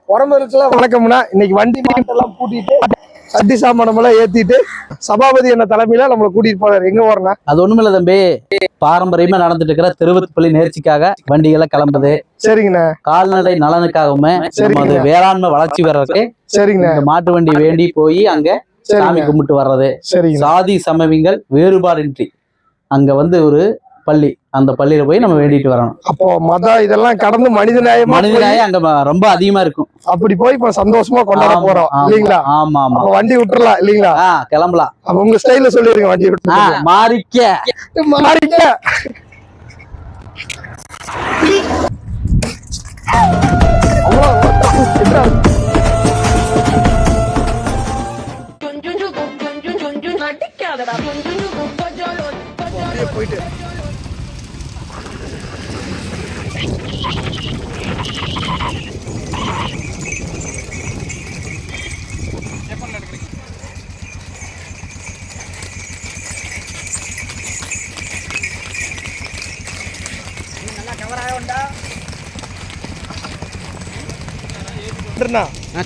உறம்புகளுக்கெல்லாம் வணக்கம்னா. இன்னைக்கு வண்டி மாட்டெல்லாம் கூட்டிட்டு சட்டி சாமானம் எல்லாம் ஏத்திட்டு சபாபதி என்ன தலைமையில நம்மளை கூட்டிட்டு போறாரு. எங்க போறேன்னா அது ஒண்ணுமில்ல தம்பி, பாரம்பரியமா நடந்துட்டு இருக்கிற திருவத்துப்பள்ளி நேர்ச்சிக்காக வண்டிகளை கிளம்புது. சரிங்கண்ணா. கால்நடை நலனுக்காகவுமே நமது வேளாண்மை வளர்ச்சி வர்றதுக்கு சரிங்கண்ணா இந்த மாட்டு வண்டி வேண்டி போய் அங்க சாமி கும்பிட்டு வர்றது. சாதி சமயங்கள் வேறுபாடின்றி அங்க வந்து ஒரு பள்ளி, அந்த பள்ளியில போய் நம்ம வேண்டிட்டு வரணும். அப்போ மதம் இதெல்லாம் கடந்து மனிதநேயம் அங்க ரொம்ப அதிகமா இருக்கும். அப்படி போய் இப்ப சந்தோஷமா கொண்டாட போறோம் இல்லீங்களா? ஆமா ஆமா, வண்டி விட்டுறலாம் இல்லீங்களா? கிளம்பலாம். அப்ப உங்க ஸ்டைல சொல்லிருங்க, வண்டி விட்டு மாறிக்க மாறிக்க. போயிட்டு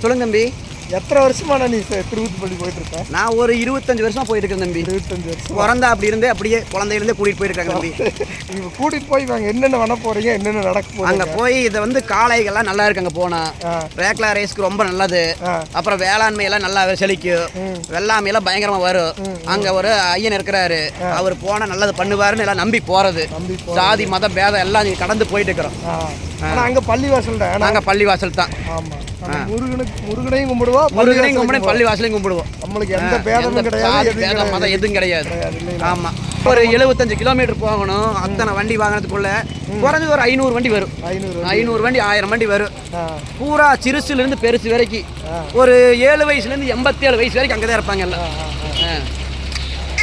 சொல்லுங்க தம்பி. எத்தனை வருஷமா நீ திருவத்துப்பள்ளி போயிட்டு இருக்க? நான் ஒரு 25 வருஷமா போயிட்டு இருக்கேன் தம்பி. 25 வருஷம் பிறந்தா அப்படி இருந்தே அப்படியே குழந்தையிலேருந்தே கூட்டிட்டு போயிருக்காங்க தம்பி. நீங்க கூட்டிட்டு போய் வாங்க, என்னென்ன பண்ண போறீங்க, என்னென்ன நடக்க போறீங்க அங்க போய் இதை வந்து காளைகள்லாம் நல்லா இருக்கு. அங்க போனா ரேக்லா ரேஸ்க்கு ரொம்ப நல்லது. அப்புறம் வேளாண்மை எல்லாம் நல்லா செழிக்கும், வெள்ளாமை எல்லாம் பயங்கரமா வரும். அங்க ஒரு ஐயன் இருக்கிறாரு, அவர் போனா நல்லது பண்ணுவாருன்னு எல்லாம் நம்பி போறது. சாதி மத பேதம் எல்லாம் நீங்க கடந்து போயிட்டு இருக்கிறோம். அங்க பள்ளிவாசல் தான், நாங்க பள்ளிவாசல் தான். ஆமா, முருகனையும் கும்பிடுவோம், முருகனையும் கும்பிடுவோம், பள்ளிவாசலையும் கும்பிடுவோம். நம்மளுக்கு எந்த பேதமும் கிடையாது, மதம் எதுவும் கிடையாது. ஆமா, ஒரு 75 கிலோமீட்டர் போகணும். அத்தனை வண்டி வாங்கினதுக்குள்ள குறைஞ்சது ஒரு 500 வண்டி வரும். 500 வண்டி 1000 வண்டி வரும். பூரா சிறுசுல இருந்து பெருசு வரைக்கும் ஒரு 7 வயசுல இருந்து 87 வயசு வரைக்கும் அங்கதான் இருப்பாங்க எல்லாம்.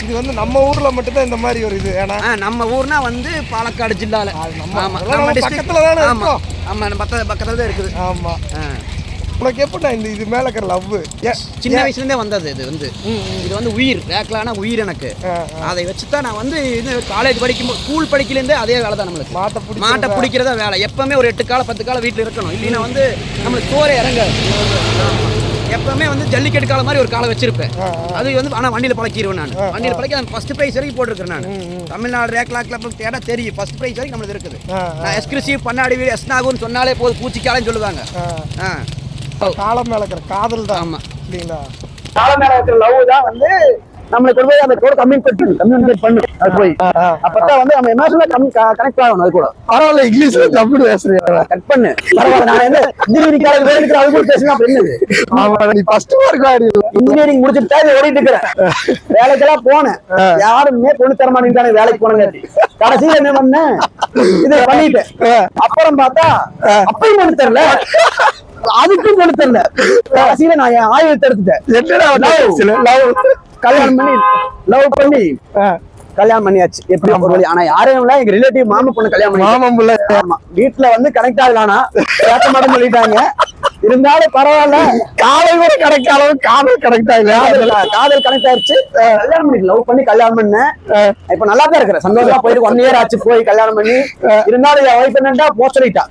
இது வந்து நம்ம ஊர்ல மட்டும்தான் இந்த மாதிரி ஒரு இது. ஏன்னா நம்ம ஊர்னா வந்து பாலக்காடு ஜில்லால. ஆமா, நம்ம பக்கத்துல தானே. ஆமா ஆமா, பக்கத்துல தான் இருக்குது. ஆமா. உனக்கு எப்படின்னா இந்த இது மேல இருக்கிற லவ் சின்ன வயசுல இருந்தே வந்தது. இது வந்து உயிர், ரேக்லானா உயிர் எனக்கு. அதை வச்சுதான் நான் வந்து இது காலேஜ் படிக்கும்போது, ஸ்கூல் படிக்கலேருந்தே அதே வேலை தான் நம்மளுக்கு. மாட்டை பிடிக்கிறதா வேலை. எப்பவுமே ஒரு 8 காலம் 10 காலம் வீட்டில் இருக்கணும், இல்லைன்னா வந்து நம்மளுக்கு சோறே இறங்க. எப்பவுமே வந்து ஜல்லிக்கட்டு காலம் மாதிரி ஒரு காலம் வச்சிருப்பேன். அது வந்து ஆனால் வண்டியில் பழக்கிடுவேன். நான் வண்டியில் பழக்கி ஃபர்ஸ்ட் ப்ரைஸ் வரைக்கும் போட்டிருக்கேன். நான் தமிழ்நாடு ரேக்லா கிளப் தேட தெரியும், ஃபர்ஸ்ட் ப்ரைஸ் வரைக்கும் நம்மளுக்கு இருக்குது. நான் எக்ஸ்க்ளூசிவ் பண்ணாடி வீடு எஸ்னாகுன்னு சொன்னாலே போதும், பூச்சிக்காலன்னு சொல்லுவாங்க. காலம் மேல இருக்கிற காதல் தான். ஆமா இல்லைங்களா? காலம் மேல இருக்கிற லவ் தான் வந்து நம்மளுக்கு கொண்டு போய் அந்த கூட கம்யூனிகேட் பண்ணு. அது போய் அப்பதான் வந்து நம்ம எமோஷனலா கனெக்ட் ஆகணும். அது கூட பரவாயில்ல, இங்கிலீஷ்ல தமிழ் பேசுறீங்க, கட் பண்ணு பரவாயில்ல. நான் வந்து இன்ஜினியரிங் காலேஜ் போயிருக்கிற அது கூட பேசினா அப்ப என்னது? நீ ஃபர்ஸ்ட் மார்க் ஆடி இன்ஜினியரிங் முடிச்சுட்டு தான் ஓடிட்டு இருக்கிறேன். வேலைக்கெல்லாம் போனேன், யாருமே பொண்ணு தர மாட்டேங்கிறாங்க. வேலைக்கு போனங்க, கடைசியில என்ன பண்ணேன், இதை பண்ணிட்டேன். அப்புறம் பார்த்தா அப்பயும் பொண்ணு தரல, அதுக்கும் பொண்ணு தரல. கடைசியில நான் என் ஆயுதத்தை எடுத்துட்டேன். கல்யாணம் பண்ணி லவ் பண்ணி கல்யாணம் பண்ணியாச்சு. எப்படி ஒரு ஆனா யாரும் இல்ல, எங்க ரிலேட்டிவ் மாமா பொண்ணு கல்யாணம் பண்ணி. மாமா புள்ள. ஆமா, வீட்டுல வந்து கனெக்ட் ஆகலானா பேச மாட்டேன்னு சொல்லிட்டாங்க. இருந்தாலும் பரவாயில்ல, காதல் கூட கனெக்ட் ஆகும். காதல் கனெக்ட் ஆகல, காதல் கனெக்ட் ஆயிடுச்சு. கல்யாணம் பண்ணி லவ் பண்ணி கல்யாணம் பண்ணேன். இப்ப நல்லா தான் இருக்கிறேன், சந்தோஷமா போயிட்டு 1 இயர் ஆச்சு போய் கல்யாணம் பண்ணி. இருந்தாலும் என் ஒய்ஃப் என்னண்டா போச்சலிட்டா,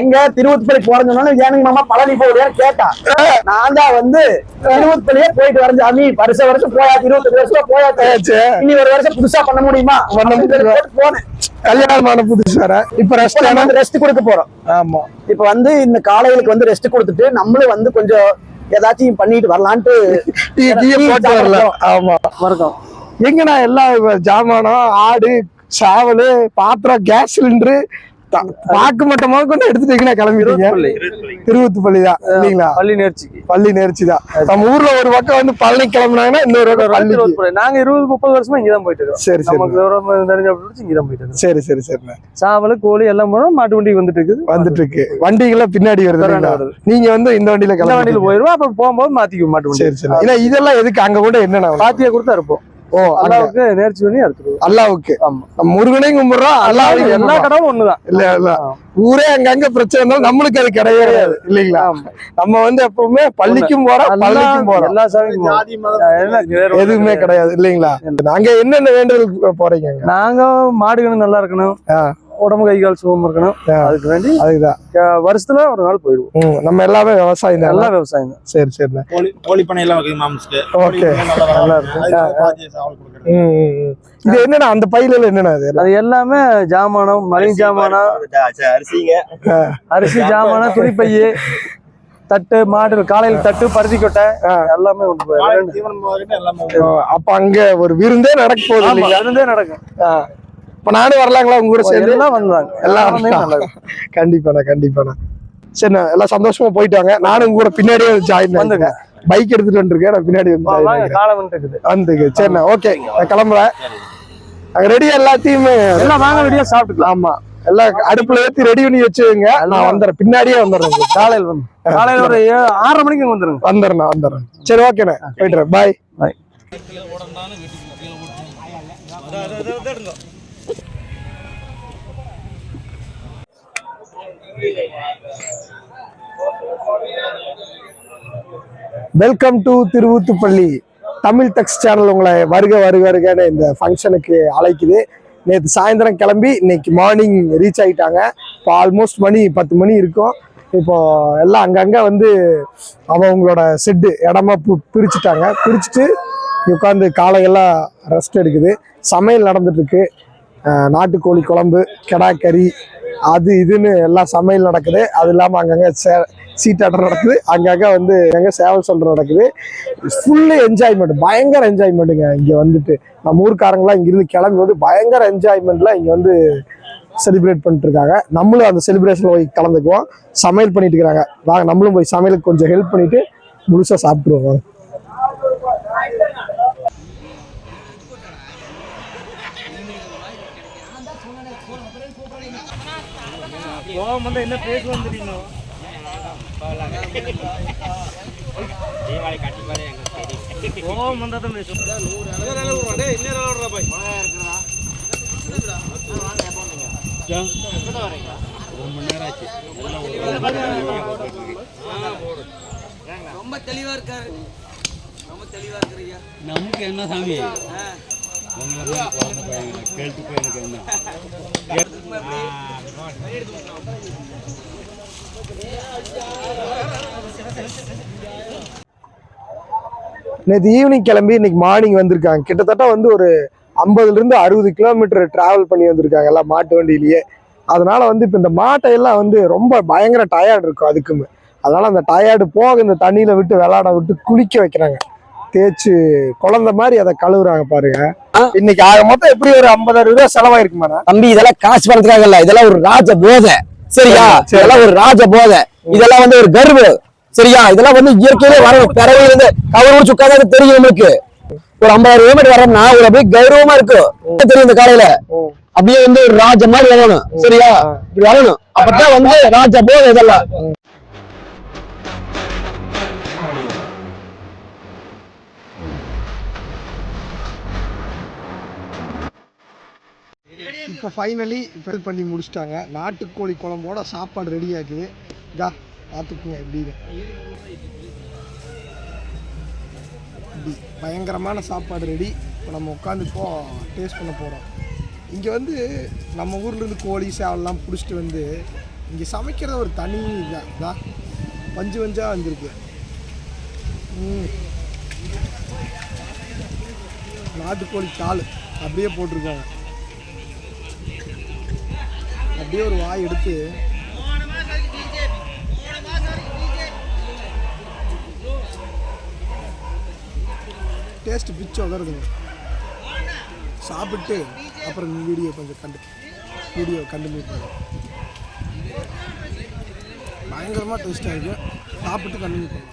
இங்க திருவத்துப்பள்ளி போறதுனால ஏனுங்க மாமா பழனி போடுறியான்னு கேட்டா. நான் தான் வந்து திருவத்துப்பள்ளியே போயிட்டு வரேன் சாமி, வருஷம் போயாச்சு, 25 வருஷம் போயாச்சு, இனி ஒரு வருஷம் புதுசா பண்ண முடியுமா போனேன். கல்யாணமான புதுசு வேற. இப்ப ரெஸ்ட் கொடுக்க போறோம். ஆமா, இப்ப வந்து இந்த காலைகளுக்கு வந்து ரெஸ்ட் கொடுத்துட்டு நம்மளும் வந்து கொஞ்சம் ஏதாச்சும் பண்ணிட்டு வரலான்ட்டு போட்டு வரலாம். ஆமா, வணக்கம். எங்கண்ணா எல்லாம் ஜாமானம், ஆடு, சாவல், பாத்திரம், கேஸ் சிலிண்டரு, பாக்கு மட்டமாக கொண்டு எடுத்துட்டீங்கன்னா கிளம்பிட்டீங்க. திருவத்துப்பள்ளி தான் இல்லீங்களா? பள்ளி நேர்ச்சி தான். நம்ம ஊர்ல ஒரு பக்கம் வந்து பழனி கிளம்புனாங்கன்னா இன்னொரு பக்கம் நாங்க 20-30 வருஷமா இங்கதான் போயிட்டு இருக்கோம். சரி, இங்கதான் போயிட்டு. சரி சரி சரிண்ணா. சாவல், கோழி எல்லாம் போனோம். மாட்டு வண்டி வந்துட்டு இருக்கு. வண்டிகள்லாம் பின்னாடி வருது. நீங்க வந்து இந்த வண்டியில போயிருவோம். அப்ப போகும்போது மாத்திக்குவோம் மாட்டு வண்டி. சரி சரி. ஏன்னா இதெல்லாம் எதுக்கு அங்க கூட என்னன்னா பாத்தியா கொடுத்தா இருப்போம். அல்லாவுக்கு நேர்ச்சி பண்ணி எடுத்துருவோம். அல்லாவுக்கு முருகனையும் கும்பிடுறோம், அல்லாவுக்கு எல்லா கடவுளும் ஒண்ணுதான். இல்ல ஊரே அங்கங்க பிரச்சனை இருந்தாலும் நம்மளுக்கு அது கிடையாது இல்லைங்களா? நம்ம வந்து எப்பவுமே பள்ளிக்கும் போறோம், பள்ளிக்கும் போறோம், எல்லா சாமிக்கும் எதுவுமே கிடையாது இல்லைங்களா? நாங்க என்னென்ன வேண்டுதல் போறீங்க? நாங்க மாடுகளும் நல்லா இருக்கணும், உடம்பு கை கால் சுகம் இருக்கணும். அதுக்கு வேண்டி அதுதான் வருஷத்துல ஒரு நாள் போயிடுவோம். நம்ம எல்லாமே விவசாயம் தான். எல்லாம் விவசாயம் தான். சரி சரிண்ணா. கோழி பண்ணை எல்லாம் வைக்குது மாம்ஸ்க்கு. ஓகே. நல்லா இருக்கும். இது என்னன்னா அந்த பையில என்னன்னா அது எல்லாமே ஜாமானம், மளிகை ஜாமானம், அரிசி ஜாமானம், துணிப்பையே, தட்டு, மாடு காலையில தட்டு, பருத்தி கொட்டை எல்லாமே கொண்டு போய். அப்ப அங்க ஒரு விருந்தே நடக்க போகுது இல்லைங்களா? விருந்தே நடக்கும். இப்ப நானும் வரலாங்களா உங்க கூட சேர்ந்து? எல்லாம் வந்தாங்க. எல்லாம் கண்டிப்பாண்ணா. சரிண்ணா, எல்லாம் சந்தோஷமா போயிட்டு வாங்க. நானும் உங்க கூட பின்னாடியே ஜாயின் பண்ணுங்க. பைக் எடுத்துட்டு வந்துருக்கேன், நான் பின்னாடி வந்து. சரிண்ணா, ஓகே, நான் கிளம்புறேன். அங்க ரெடியா எல்லாத்தையுமே எல்லாம் வாங்க ரெடியா சாப்பிட்டுக்கலாம். ஆமா, எல்லாம் அடுப்புல ஏற்றி ரெடி பண்ணி வச்சுங்க. நான் வந்துடுறேன், பின்னாடியே வந்துடுறேன். காலையில ஒரு 6:30 மணிக்கு வந்துடுறேன். சரி, ஓகேண்ணா, போயிட்டுறேன். Bye. Welcome to Thiruvuthupalli. Tamil techs channel உங்களை வருகன்னு இந்த ஃபங்க்ஷனுக்கு அழைக்குது. நேற்று சாயந்தரம் கிளம்பி இன்னைக்கு மார்னிங் ரீச் ஆகிட்டாங்க. இப்போ ஆல்மோஸ்ட் மணி 10 மணி இருக்கும். இப்போ எல்லாம் அங்கங்கே வந்து அவங்களோட செட்டு இடமா பிரிச்சுட்டு உட்காந்து காலையெல்லாம் ரெஸ்ட் எடுக்குது. சமையல் நடந்துட்டுருக்கு. நாட்டுக்கோழி குழம்பு, கெடாக்கறி, அது இதுன்னு எல்லாம் சமையல் நடக்குது. அது இல்லாமல் அங்கங்கே சீட்டாட்டம் நடக்குது. அங்கங்கே வந்து அங்கே சேவல் சொல்கிற நடக்குது. ஃபுல்லு என்ஜாய்மெண்ட், பயங்கர என்ஜாய்மெண்ட்டுங்க. இங்கே வந்துட்டு நம்ம ஊருக்காரங்களாம் இங்கேருந்து கிளம்பி வந்து பயங்கர என்ஜாய்மெண்ட்டில் இங்கே வந்து செலிப்ரேட் பண்ணிட்டு இருக்காங்க. நம்மளும் அந்த செலிப்ரேஷனில் போய் கலந்துக்குவோம். சமையல் பண்ணிட்டு இருக்கிறாங்க. வாங்க, நம்மளும் போய் சமையலுக்கு கொஞ்சம் ஹெல்ப் பண்ணிட்டு முழுசாக சாப்பிட்டுருவோம். என்ன பேசுவோம் தெரியும். ரொம்ப தெளிவா இருக்காரு. நமக்கு என்ன சாமி நேற்று ஈவினிங் கிளம்பி இன்னைக்கு மார்னிங் வந்திருக்காங்க. கிட்டத்தட்ட வந்து ஒரு 50-60 கிலோமீட்டர் டிராவல் பண்ணி வந்திருக்காங்க எல்லாம் மாட்டு வண்டியிலேயே. அதனால வந்து இப்போ இந்த மாட்டையெல்லாம் வந்து ரொம்ப பயங்கர டயர்டு இருக்கும் அதுக்குமே. அதனால அந்த டயர்டு போக இந்த தண்ணியில விட்டு விளையாட விட்டு குளிக்க வைக்கிறாங்க. தேய்ச்சி குழந்தை மாதிரி அதை கழுவுறாங்க பாருங்க. இன்னைக்கு ஆக மொத்தம் எப்படி ஒரு 50-60 ரூபா செலவாயிருக்குமா தம்பி? இதெல்லாம் காசு பணத்துக்காக, இதெல்லாம் ஒரு ராஜ போதை. சரியா? இதெல்லாம் ஒரு ராஜ போதை. இதெல்லாம் வந்து ஒரு கர்வம். சரியா? இதெல்லாம் வந்து இயற்கையிலே வரணும். பிறவையில இருந்து கவர் முடிச்சு உட்காந்து தெரியும் நம்மளுக்கு. ஒரு 50,000 கிலோமீட்டர் வரோம்னா ஒரு அப்படியே கௌரவமா இருக்கும். தெரியும் இந்த காலையில அப்படியே வந்து ஒரு ராஜ மாதிரி வரணும். சரியா? இப்படி வரணும். அப்பதான் வந்து ராஜ போதை இதெல்லாம். இப்போ ஃபைனலி ஃபில் பண்ணி முடிச்சிட்டாங்க. நாட்டுக்கோழி குழம்போட சாப்பாடு ரெடி ஆகுது. இதா பார்த்துக்குங்க எப்படின்னு. பயங்கரமான சாப்பாடு ரெடி. இப்போ நம்ம உட்காந்து இப்போ டேஸ்ட் பண்ண போகிறோம். இங்கே வந்து நம்ம ஊர்லேருந்து கோழி சேவல்லாம் பிடிச்சிட்டு வந்து இங்கே சமைக்கிறது ஒரு தனி இதான். பஞ்சு பஞ்சாக வந்திருக்கு. நாட்டுக்கோழி கால் அப்படியே போட்டிருக்காங்க. அப்படியே ஒரு வாய் எடுத்து டேஸ்ட் பிச்சு உதறதுங்க. சாப்பிட்டு அப்புறம் வீடியோ கொஞ்சம் கண்டினியூ பண்ணுங்க. பயங்கரமாக டேஸ்டாக இருக்குது. சாப்பிட்டு கண்டினியூ பண்ணலாம்.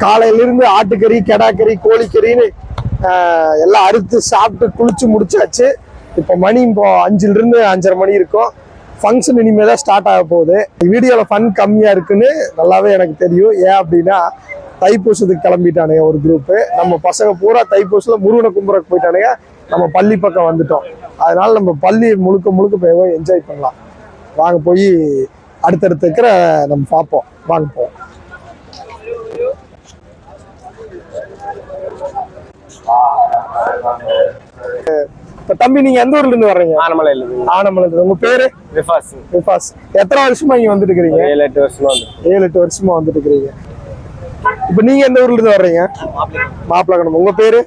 காலையிலிருந்து ஆட்டுக்கறி, கெடாக்கறி, கோழிக்கறின்னு எல்லாம் அறுத்து சாப்பிட்டு குளிச்சு முடிச்சாச்சு. இப்போ மணி 5லிருந்து 5:30 மணி இருக்கும். ஃபங்க்ஷன் இனிமேல் தான் ஸ்டார்ட் ஆக போகுது. வீடியோவில் ஃபன் கம்மியாக இருக்குன்னு நல்லாவே எனக்கு தெரியும். ஏன் அப்படின்னா தைப்பூசத்துக்கு கிளம்பிட்டானுங்க ஒரு குரூப். நம்ம பசங்க பூரா தைப்பூசத்துல முருகனை கும்புறக்கு போயிட்டானுங்க. நம்ம பள்ளி பக்கம் வந்துட்டோம். அதனால நம்ம பள்ளி முழுக்க போய் என்ஜாய் பண்ணலாம். வாங்க போய் அடுத்தடுத்து இருக்கிற நம்ம பார்ப்போம். வாங்க போவோம். இப்ப தம்பி நீங்க எந்த ஊர்ல இருந்து வர்றீங்க? ஆனமலையில. உங்க பேரு? ரிஃபாஸ். எத்தனை வருஷமா இங்க வந்துட்டு இருக்கீங்க? 7-8 வருஷமா வந்துட்டு இருக்கீங்க. இப்ப நீங்க எந்த ஊர்ல இருந்து வர்றீங்க? மாப்பிளக்கணம். உங்க பேரு?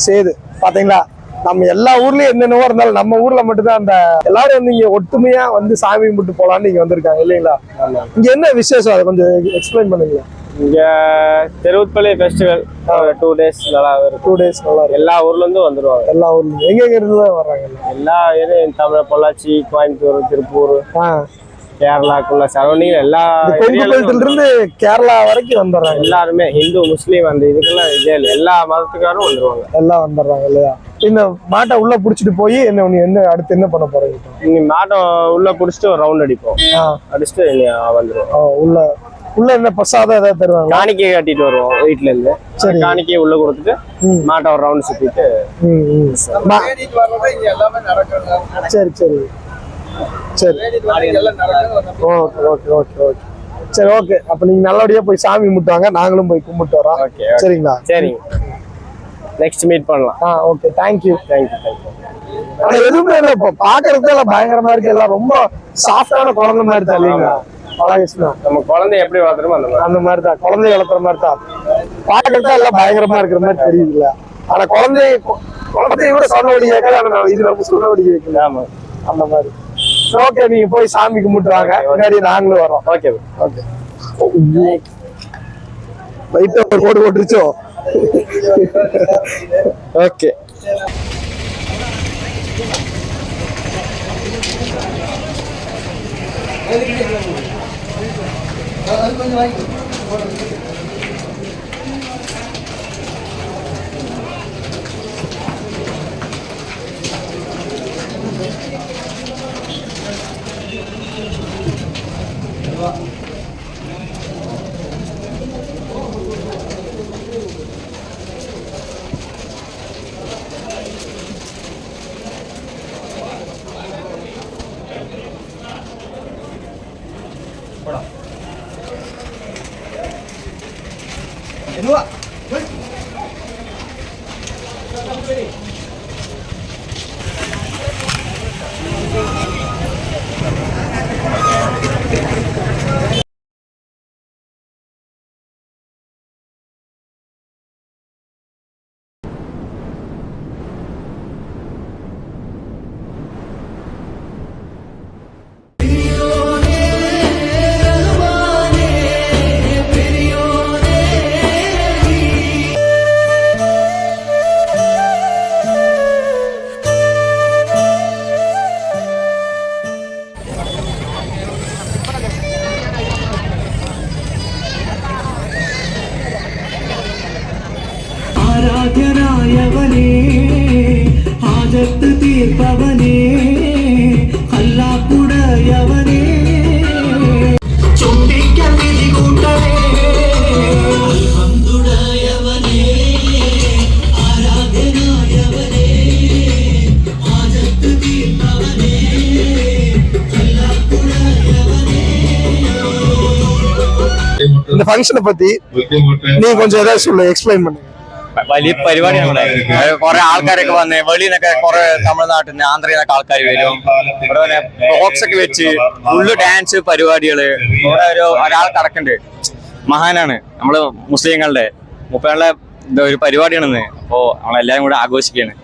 சேது. பாத்தீங்களா, நம்ம எல்லா ஊர்லயும் என்னென்னவோ இருந்தாலும் நம்ம ஊர்ல மட்டும்தான் அந்த எல்லாரும் வந்து இங்க ஒத்துமையா வந்து சாமி கும்பிட்டு போலான்னு இங்க வந்திருக்காங்க இல்லைங்களா? இங்க என்ன விசேஷம், அதை கொஞ்சம் எக்ஸ்பிளைன் பண்ணுங்க. இங்க திருவுத்பள்ளி ஃபெஸ்டிவல் 2 days நல்லா இருக்கும். 2 days நல்லா இருக்கும். எல்லா ஊர்ல இருந்து வந்துருவாங்க. எல்லா ஊர்ல எங்க இருந்து தான் வர்றாங்க? எல்லா ஏரியும் தமிழ், பொள்ளாச்சி, கோயம்புத்தூர், திருப்பூர், கேரளாக்குள்ள சரௌண்டிங் எல்லா இருந்து கேரளா வரைக்கும் வந்துடுறாங்க. எல்லாருமே ஹிந்து, முஸ்லீம் அந்த இதுக்கெல்லாம் இதே இல்லை, எல்லா மதத்துக்காரும் வந்துருவாங்க. எல்லாம் வந்துடுறாங்க இல்லையா? இந்த மாட்டை உள்ள புடிச்சிட்டு போய் என்ன அடுத்து என்ன பண்ண போறீங்க? நீங்க மாட்டை உள்ள புடிச்சிட்டு ஒரு ரவுண்ட் அடிப்போம். அடிச்சுட்டு வந்துருவோம். உள்ள என்ன பிரசாதம் ஏதாவது தருவாங்க? காணிக்கை கட்டிட்டு வருவோம் வீட்டுல இருந்து. சரி, காணிக்கையை உள்ள கொடுத்துட்டு மாட்டை ஒரு ரவுண்ட் சுத்திட்டு. சரி சரி சரி சரி ஓகே. அப்ப நீங்க நல்லபடியா போய் சாமி கும்பிட்டுவாங்க, நாங்களும் போய் கும்பிட்டு வரோம். சரிங்களா? சரிங்க, நெக்ஸ்ட் மீட் பண்ணலாம். Okay, thank you. ஆனா எதுவுமே இல்லை, இப்போ பாக்குறதுக்கு எல்லாம் பயங்கரமா இருக்கு. எல்லாம் ரொம்ப சாஃப்டான குழந்தை மாதிரி தான் இல்லைங்களா? நம்ம குழந்தை எப்படி வளர்த்துறோமோ அந்த மாதிரிதான், குழந்தை வளர்த்துற மாதிரி தான் பாக்குறதா. எல்லாம் பயங்கரமா இருக்கிற மாதிரி தெரியுதுல்ல. ஆனா குழந்தைய கூட சொன்னபடி கேட்கல, இது நம்ம சொன்னபடி கேட்கல. அந்த மாதிரி. ஓகே, நீங்க போய் சாமி கும்பிட்டுவாங்க, முன்னாடி நாங்களும் வரோம். Okay okay. லைட்டா ஒரு கோடு போட்டுருச்சோ? ஓகே. ஆராதனாயவனே, ஆஜத்து தீர்ப்பவனே, அல்லாஹ்வுடையவனே, சுண்டிக்க விதி கூட்டவே, அல்ஹம்துடையவனே, ஆராதனாயவனே, ஆஜத்து தீர்ப்பவனே, அல்லாஹ்வுடையவனே. இந்த ஃபங்க்ஷனை பத்தி நீ கொஞ்சம் ഏதாவது சொல்லு, എക്സ്പ്ലെയിൻ பண்ணுங்க. വലിയ പരിപാടിയാണ്. കുറെ ആൾക്കാരൊക്കെ വന്ന് വെളിയിൽ നിന്നൊക്കെ കുറെ തമിഴ്നാട്ടിൽ നിന്ന് ആന്ധ്രയിൽ നിന്നൊക്കെ ആൾക്കാർ വരും. ഇവിടെ തന്നെ ബോക്സ് ഒക്കെ വെച്ച് ഫുള്ള് ഡാൻസ് പരിപാടികള്. ഇവിടെ ഒരാൾ കടക്കുന്നുണ്ട്, മഹാനാണ് നമ്മള് മുസ്ലിങ്ങളുടെ മുപ്പകളുടെ ഒരു പരിപാടിയാണെന്ന്. അപ്പോ നമ്മളെല്ലാരും കൂടെ ആഘോഷിക്കുകയാണ്.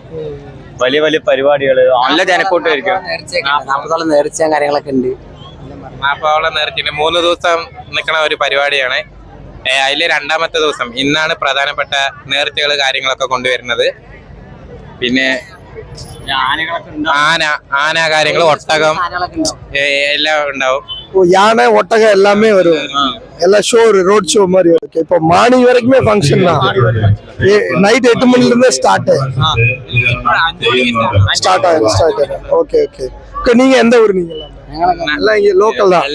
വലിയ വലിയ പരിപാടികള്, നല്ല ജനക്കൂട്ടമായിരിക്കും. 40 നേർച്ചയും കാര്യങ്ങളൊക്കെ ഉണ്ട്. 40 നേർച്ചയുണ്ട്. 3 ദിവസം നിൽക്കുന്ന ഒരു പരിപാടിയാണ്. അതിലെ 2ാമത്തെ ദിവസം ഇന്നാണ് പ്രധാനപ്പെട്ട നേർച്ചകൾ കാര്യങ്ങളൊക്കെ കൊണ്ടുവരുന്നത്. പിന്നെ ആന കാര്യങ്ങൾ, ഒട്ടകം എല്ലാം ഉണ്ടാവും. யானை, ஒட்டகம் எல்லாமே வரும். எல்லாம் ஷோ, ரோட் ஷோ மாதிரி இருக்கு. இப்போ மார்னிங் வரைக்குமே ஃபங்க்ஷன் தான். நைட் 8 மணில இருந்தே ஸ்டார்ட் ஆயிடும். Okay okay. நீங்க எந்த ஊர்? நீங்க எல்லாம் இங்க லோக்கல் தான்.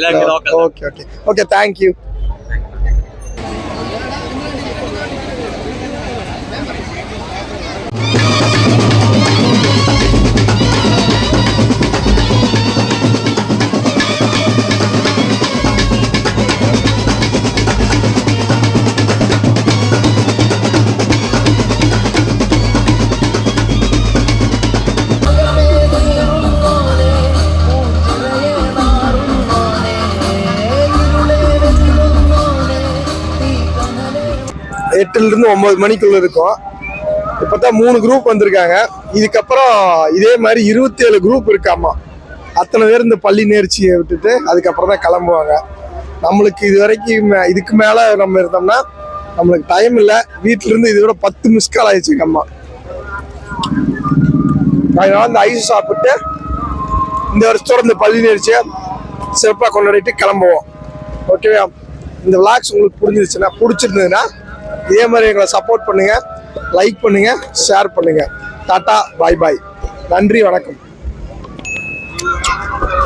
Okay okay okay, thank you. 8லிருந்து 9 மணிக்குள்ள இருக்கும். இப்பதான் 3 குரூப் வந்திருக்காங்க. இதுக்கப்புறம் இதே மாதிரி 27 குரூப் இருக்காமா. அத்தனை பேர் இந்த பள்ளி நேர்ச்சியை விட்டுட்டு அதுக்கப்புறம் தான் கிளம்புவாங்க. நம்மளுக்கு இது வரைக்கும் இதுக்கு மேல நம்ம இருந்தோம்னா நம்மளுக்கு டைம் இல்லை. வீட்டுல இருந்து இதோட 10 மிஸ் கால் ஆயிடுச்சு அம்மா. அதனால இந்த ஐஸ் சாப்பிட்டு இந்த வருஷத்தோட இந்த பள்ளி நேர்ச்சியை சிறப்பாக கொண்டாடிட்டு கிளம்புவோம். ஓகேவா? இந்த விளாக்ஸ் உங்களுக்கு பிடிச்சிருந்ததுன்னா இதே மாதிரி எங்களை சப்போர்ட் பண்ணுங்க, லைக் பண்ணுங்க, ஷேர் பண்ணுங்க. டாடா, பாய் பாய், நன்றி, வணக்கம்.